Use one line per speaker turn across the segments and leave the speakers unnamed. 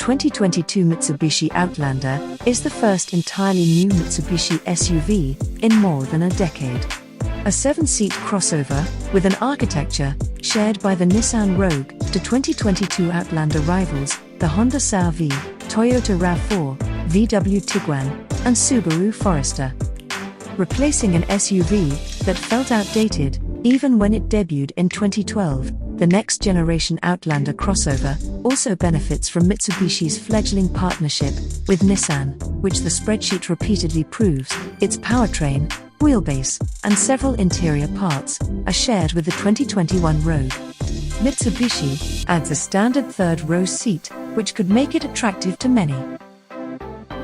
2022 Mitsubishi Outlander is the first entirely new Mitsubishi SUV in more than a decade. A 7-seat crossover with an architecture shared by the Nissan Rogue to 2022 Outlander rivals, the Honda Sao-V, Toyota RAV4, VW Tiguan, and Subaru Forester. Replacing an SUV that felt outdated even when it debuted in 2012, the next-generation Outlander crossover also benefits from Mitsubishi's fledgling partnership with Nissan, which the spreadsheet repeatedly proves. Its powertrain, wheelbase, and several interior parts are shared with the 2021 Rogue. Mitsubishi adds a standard third-row seat, which could make it attractive to many.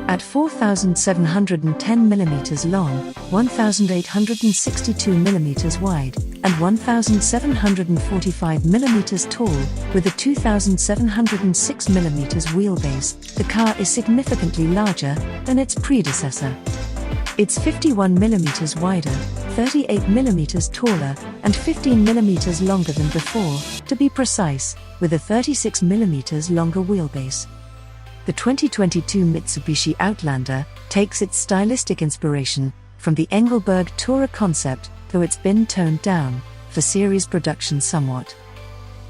At 4,710mm long, 1,862mm wide, and 1,745mm tall, with a 2,706mm wheelbase, the car is significantly larger than its predecessor. It's 51mm wider, 38mm taller, and 15mm longer than before, to be precise, with a 36mm longer wheelbase. The 2022 Mitsubishi Outlander takes its stylistic inspiration from the Engelberg Tourer concept, though it's been toned down for series production somewhat.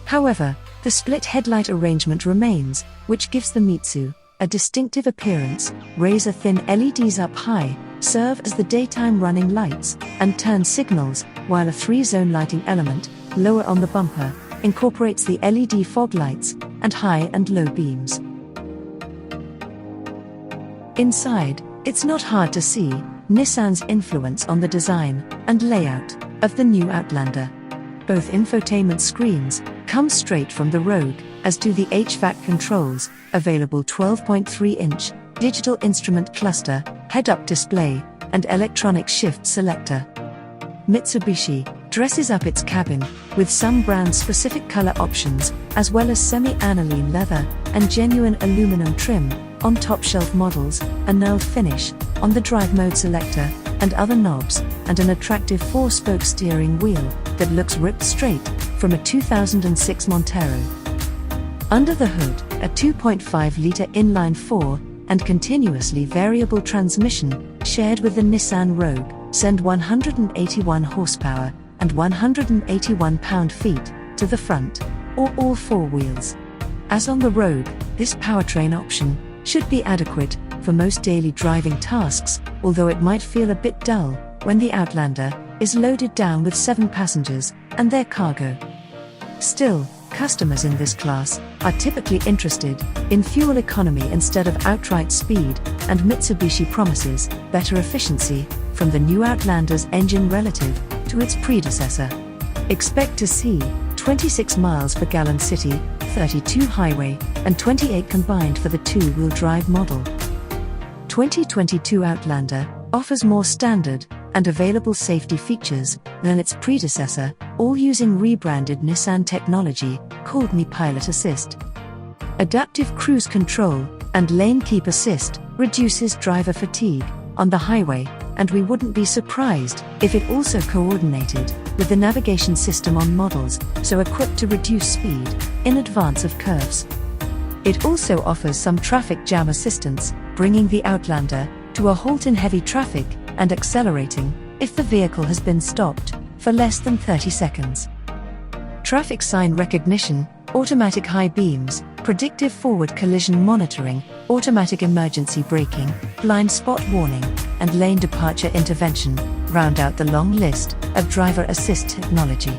However, the split headlight arrangement remains, which gives the Mitsu a distinctive appearance. Razor-thin LEDs up high serve as the daytime running lights and turn signals, while a 3-zone lighting element, lower on the bumper, incorporates the LED fog lights and high and low beams. Inside, it's not hard to see Nissan's influence on the design and layout of the new Outlander. Both infotainment screens come straight from the Rogue, as do the HVAC controls, available 12.3-inch digital instrument cluster, head-up display, and electronic shift selector. Mitsubishi dresses up its cabin with some brand-specific color options, as well as semi-aniline leather and genuine aluminum trim on top-shelf models, a knurled finish on the drive mode selector and other knobs, and an attractive 4-spoke steering wheel that looks ripped straight from a 2006 Montero. Under the hood, a 2.5-liter inline-4 and continuously variable transmission shared with the Nissan Rogue send 181 horsepower and 181 pound-feet to the front, or all 4 wheels. As on the Rogue, this powertrain option should be adequate for most daily driving tasks, although it might feel a bit dull when the Outlander is loaded down with 7 passengers and their cargo. Still, customers in this class are typically interested in fuel economy instead of outright speed, and Mitsubishi promises better efficiency from the new Outlander's engine relative to its predecessor. Expect to see 26 miles per gallon city, 32 highway, and 28 combined for the 2-wheel drive model. 2022 Outlander offers more standard and available safety features than its predecessor, all using rebranded Nissan technology called Mi Pilot Assist. Adaptive cruise control and lane keep assist reduces driver fatigue on the highway, and we wouldn't be surprised if it also coordinated with the navigation system on models so equipped to reduce speed in advance of curves. It also offers some traffic jam assistance, bringing the Outlander to a halt in heavy traffic and accelerating if the vehicle has been stopped for less than 30 seconds. Traffic sign recognition, automatic high beams, predictive forward collision monitoring, automatic emergency braking, blind spot warning, and lane departure intervention round out the long list of driver assist technology.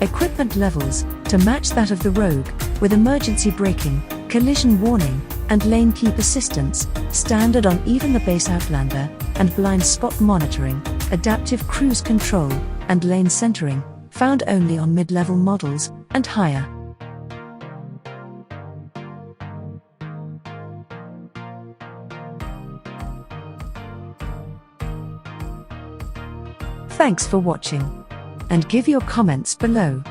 Equipment levels to match that of the Rogue, with emergency braking, collision warning, and lane keep assistance, standard on even the base Outlander, and blind spot monitoring, adaptive cruise control, and lane centering, found only on mid-level models and higher. Thanks for watching, and give your comments below.